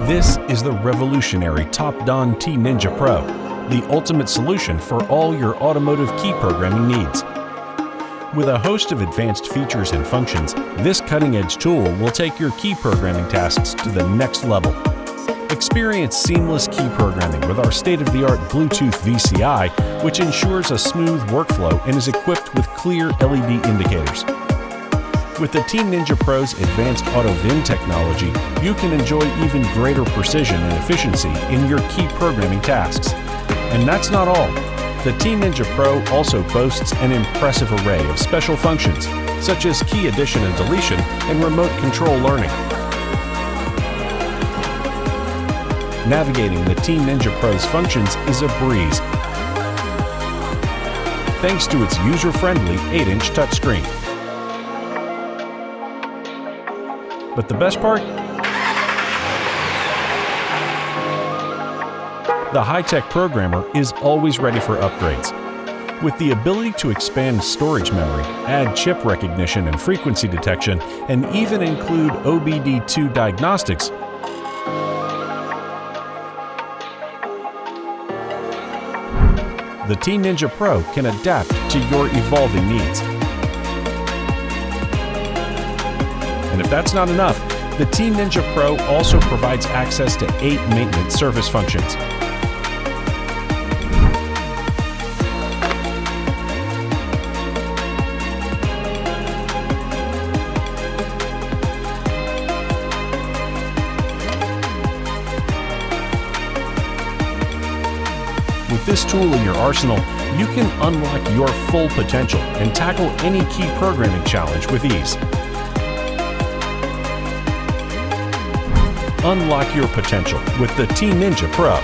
This is the revolutionary TOPDON T-Ninja Pro, the ultimate solution for all your automotive key programming needs. With a host of advanced features and functions, this cutting-edge tool will take your key programming tasks to the next level. Experience seamless key programming with our state-of-the-art Bluetooth VCI, which ensures a smooth workflow and is equipped with clear LED indicators. With the T-Ninja Pro's advanced AutoVIN technology, you can enjoy even greater precision and efficiency in your key programming tasks. And that's not all. The T-Ninja Pro also boasts an impressive array of special functions, such as key addition and deletion and remote control learning. Navigating the T-Ninja Pro's functions is a breeze, thanks to its user-friendly 8-inch touchscreen. But the best part? The high-tech programmer is always ready for upgrades. With the ability to expand storage memory, add chip recognition and frequency detection, and even include OBD2 diagnostics, the T-Ninja Pro can adapt to your evolving needs. And if that's not enough, the T-Ninja Pro also provides access to 8 maintenance service functions. With this tool in your arsenal, you can unlock your full potential and tackle any key programming challenge with ease. Unlock your potential with the T-Ninja Pro.